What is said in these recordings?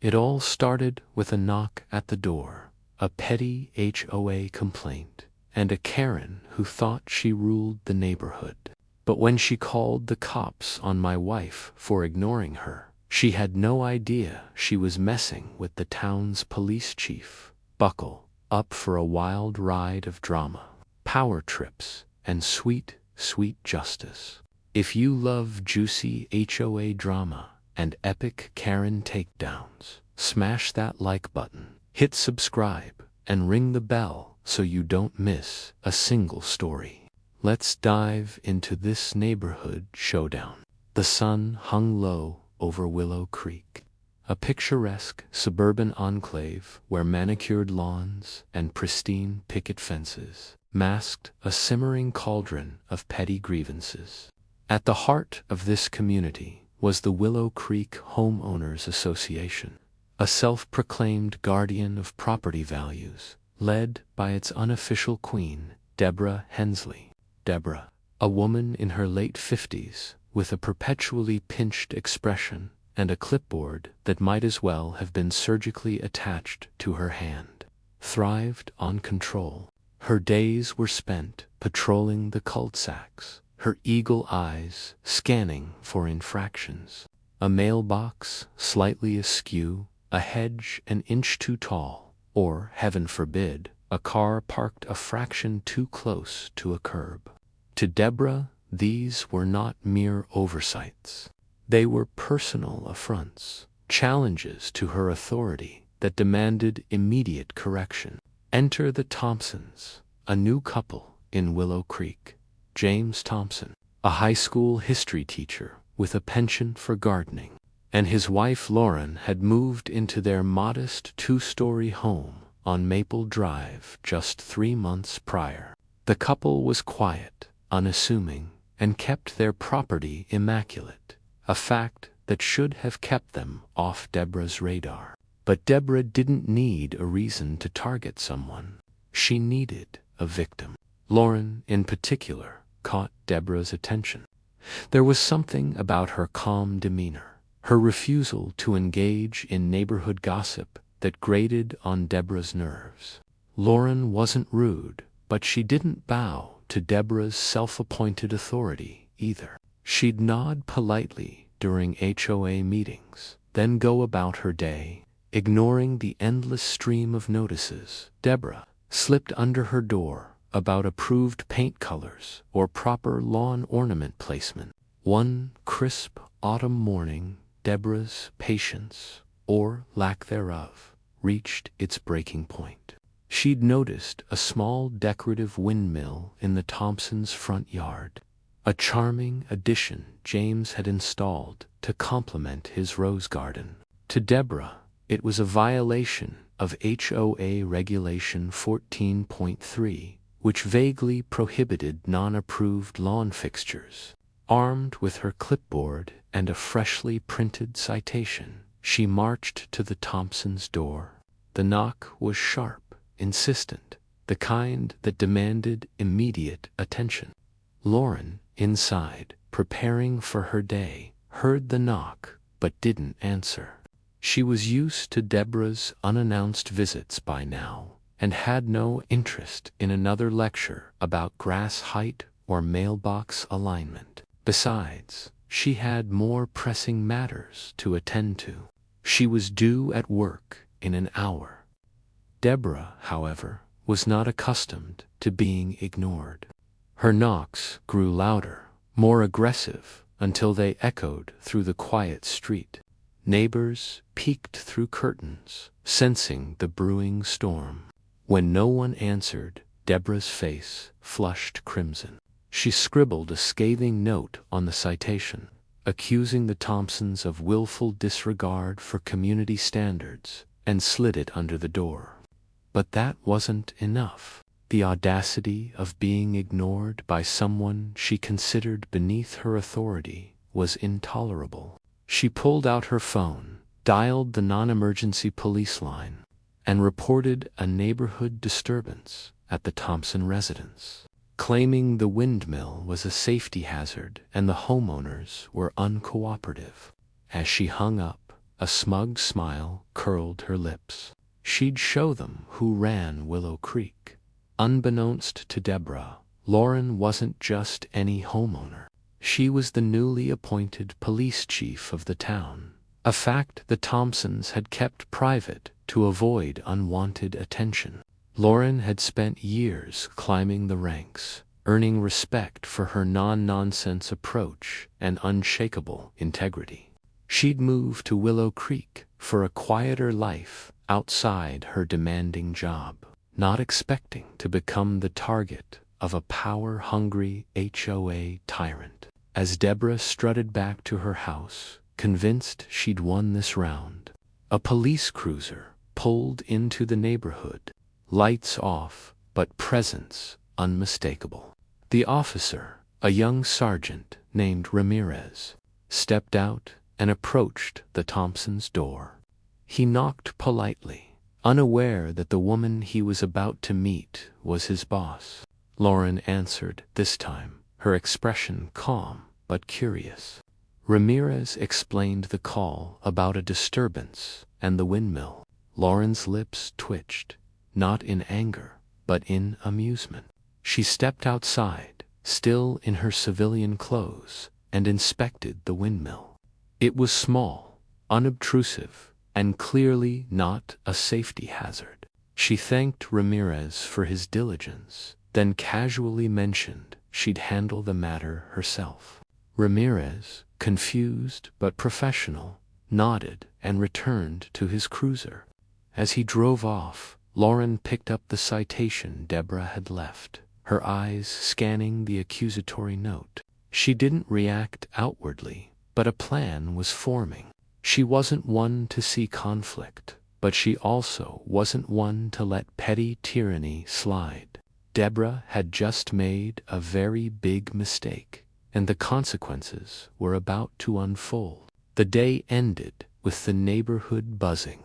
It all started with a knock at the door, a petty HOA complaint, and a Karen who thought she ruled the neighborhood. But when she called the cops on my wife for ignoring her, she had no idea she was messing with the town's police chief. Buckle up for a wild ride of drama, power trips, and sweet, sweet justice. If you love juicy HOA drama and epic Karen takedowns, smash that like button, hit subscribe, and ring the bell so you don't miss a single story. Let's dive into this neighborhood showdown. The sun hung low over Willow Creek, a picturesque suburban enclave where manicured lawns and pristine picket fences masked a simmering cauldron of petty grievances. At the heart of this community was the Willow Creek Homeowners Association, a self-proclaimed guardian of property values, led by its unofficial queen, Deborah Hensley. Deborah, a woman in her late 50s, with a perpetually pinched expression and a clipboard that might as well have been surgically attached to her hand, thrived on control. Her days were spent patrolling the cul-de-sacs, her eagle eyes scanning for infractions. A mailbox slightly askew, a hedge an inch too tall, or, heaven forbid, a car parked a fraction too close to a curb. To Deborah, these were not mere oversights. They were personal affronts, challenges to her authority that demanded immediate correction. Enter the Thompsons, a new couple in Willow Creek. James Thompson, a high school history teacher with a penchant for gardening, and his wife Lauren had moved into their modest two-story home on Maple Drive just 3 months prior. The couple was quiet, unassuming, and kept their property immaculate, a fact that should have kept them off Deborah's radar. But Deborah didn't need a reason to target someone. She needed a victim. Lauren, in particular, caught Deborah's attention. There was something about her calm demeanor, her refusal to engage in neighborhood gossip, that grated on Deborah's nerves. Lauren wasn't rude, but she didn't bow to Deborah's self-appointed authority either. She'd nod politely during HOA meetings, then go about her day, ignoring the endless stream of notices Deborah slipped under her door about approved paint colors or proper lawn ornament placement. One crisp autumn morning, Deborah's patience, or lack thereof, reached its breaking point. She'd noticed a small decorative windmill in the Thompsons' front yard, a charming addition James had installed to complement his rose garden. To Deborah, it was a violation of HOA Regulation 14.3, which vaguely prohibited non-approved lawn fixtures. Armed with her clipboard and a freshly printed citation, she marched to the Thompsons' door. The knock was sharp, insistent, the kind that demanded immediate attention. Lauren, inside, preparing for her day, heard the knock but didn't answer. She was used to Deborah's unannounced visits by now, and had no interest in another lecture about grass height or mailbox alignment. Besides, she had more pressing matters to attend to. She was due at work in an hour. Deborah, however, was not accustomed to being ignored. Her knocks grew louder, more aggressive, until they echoed through the quiet street. Neighbors peeked through curtains, sensing the brewing storm. When no one answered, Deborah's face flushed crimson. She scribbled a scathing note on the citation, accusing the Thompsons of willful disregard for community standards, and slid it under the door. But that wasn't enough. The audacity of being ignored by someone she considered beneath her authority was intolerable. She pulled out her phone, dialed the non-emergency police line, and reported a neighborhood disturbance at the Thompson residence, claiming the windmill was a safety hazard and the homeowners were uncooperative. As she hung up, A smug smile curled her lips. She'd show them who ran Willow Creek. Unbeknownst to Deborah, Lauren wasn't just any homeowner. She was the newly appointed police chief of the town, a fact the Thompsons had kept private to avoid unwanted attention. Lauren had spent years climbing the ranks, earning respect for her non-nonsense approach and unshakable integrity. She'd moved to Willow Creek for a quieter life outside her demanding job, not expecting to become the target of a power-hungry HOA tyrant. As Deborah strutted back to her house, convinced she'd won this round, a police cruiser pulled into the neighborhood, lights off, but presence unmistakable. The officer, a young sergeant named Ramirez, stepped out and approached the Thompsons' door. He knocked politely, unaware that the woman he was about to meet was his boss. Lauren answered this time, her expression calm but curious. Ramirez explained the call about a disturbance and the windmill. Lauren's lips twitched, not in anger, but in amusement. She stepped outside, still in her civilian clothes, and inspected the windmill. It was small, unobtrusive, and clearly not a safety hazard. She thanked Ramirez for his diligence, then casually mentioned she'd handle the matter herself. Ramirez, confused but professional, nodded and returned to his cruiser. As he drove off, Lauren picked up the citation Deborah had left, her eyes scanning the accusatory note. She didn't react outwardly, but a plan was forming. She wasn't one to see conflict, but she also wasn't one to let petty tyranny slide. Deborah had just made a very big mistake, and the consequences were about to unfold. The day ended with the neighborhood buzzing.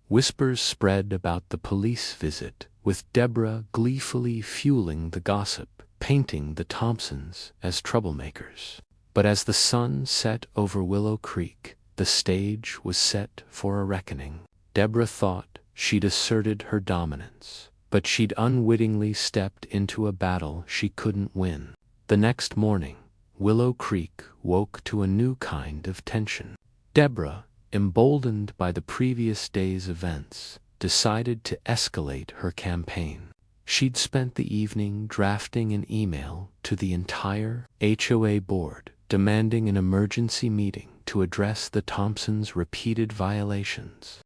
Whispers spread about the police visit, with Deborah gleefully fueling the gossip, painting the Thompsons as troublemakers. But as the sun set over Willow Creek, the stage was set for a reckoning. Deborah thought she'd asserted her dominance, but she'd unwittingly stepped into a battle she couldn't win. The next morning, Willow Creek woke to a new kind of tension. Deborah, emboldened by the previous day's events, decided to escalate her campaign. She'd spent the evening drafting an email to the entire HOA board, demanding an emergency meeting to address the Thompsons' repeated violations.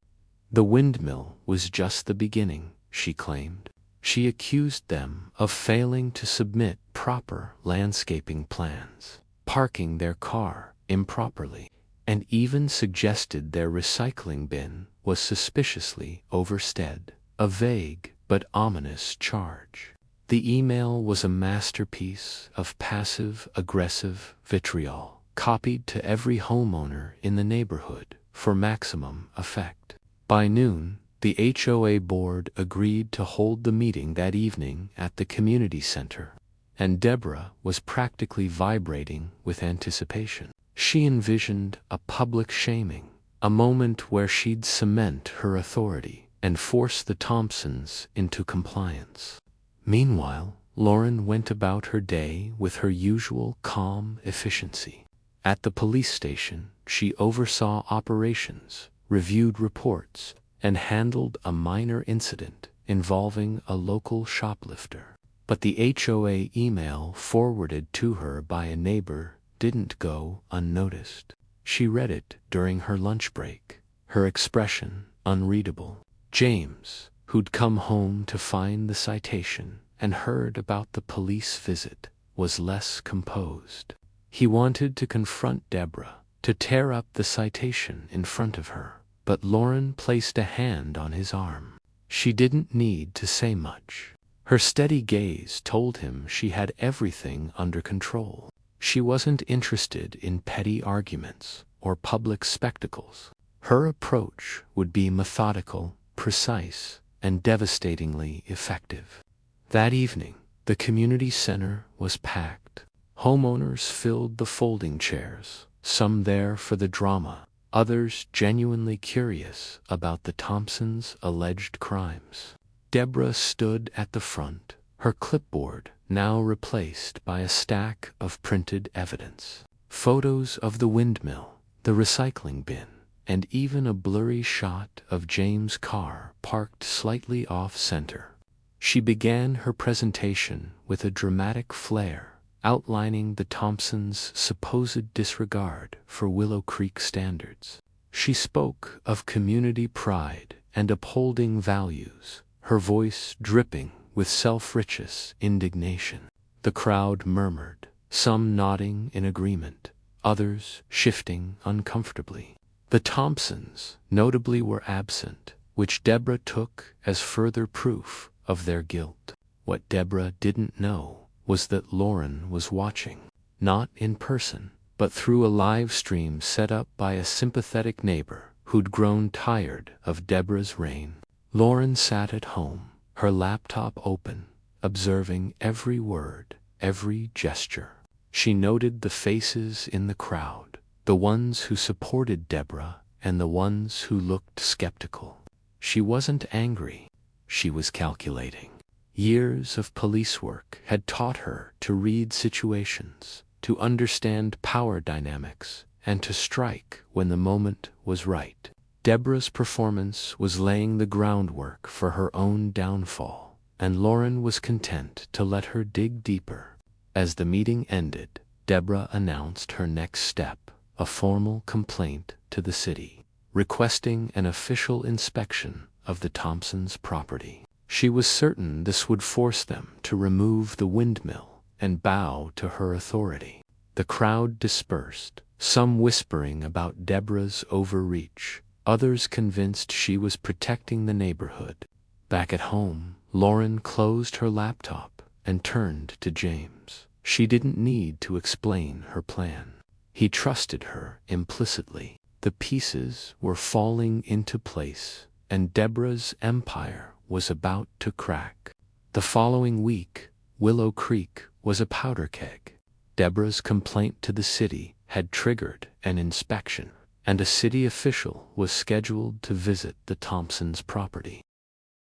The windmill was just the beginning, she claimed. She accused them of failing to submit proper landscaping plans, parking their car improperly, and even suggested their recycling bin was suspiciously overstead, a vague but ominous charge. The email was a masterpiece of passive-aggressive vitriol, copied to every homeowner in the neighborhood for maximum effect. By noon, the HOA board agreed to hold the meeting that evening at the community center, and Deborah was practically vibrating with anticipation. She envisioned a public shaming, a moment where she'd cement her authority and force the Thompsons into compliance. Meanwhile, Lauren went about her day with her usual calm efficiency. At the police station, she oversaw operations, reviewed reports, and handled a minor incident involving a local shoplifter. But the HOA email forwarded to her by a neighbor didn't go unnoticed. She read it during her lunch break, her expression unreadable. James, who'd come home to find the citation and heard about the police visit, was less composed. He wanted to confront Deborah, to tear up the citation in front of her, but Lauren placed a hand on his arm. She didn't need to say much. Her steady gaze told him she had everything under control. She wasn't interested in petty arguments or public spectacles. Her approach would be methodical, precise, and devastatingly effective. That evening, the community center was packed. Homeowners filled the folding chairs, some there for the drama, others genuinely curious about the Thompsons' alleged crimes. Deborah stood at the front, her clipboard now replaced by a stack of printed evidence. Photos of the windmill, the recycling bin, and even a blurry shot of James' car parked slightly off-center. She began her presentation with a dramatic flair, outlining the Thompsons' supposed disregard for Willow Creek standards. She spoke of community pride and upholding values, her voice dripping with self-righteous indignation. The crowd murmured, some nodding in agreement, others shifting uncomfortably. The Thompsons notably were absent, which Deborah took as further proof of their guilt. What Deborah didn't know was that Lauren was watching, not in person, but through a live stream set up by a sympathetic neighbor who'd grown tired of Deborah's reign. Lauren sat at home, her laptop open, observing every word, every gesture. She noted the faces in the crowd, the ones who supported Deborah and the ones who looked skeptical. She wasn't angry, she was calculating. Years of police work had taught her to read situations, to understand power dynamics, and to strike when the moment was right. Deborah's performance was laying the groundwork for her own downfall, and Lauren was content to let her dig deeper. As the meeting ended, Deborah announced her next step, a formal complaint to the city, requesting an official inspection of the Thompsons' property. She was certain this would force them to remove the windmill and bow to her authority. The crowd dispersed, some whispering about Deborah's overreach, others convinced she was protecting the neighborhood. Back at home, Lauren closed her laptop and turned to James. She didn't need to explain her plan. He trusted her implicitly. The pieces were falling into place, and Deborah's empire was about to crack. The following week, Willow Creek was a powder keg. Deborah's complaint to the city had triggered an inspection, and a city official was scheduled to visit the Thompsons' property.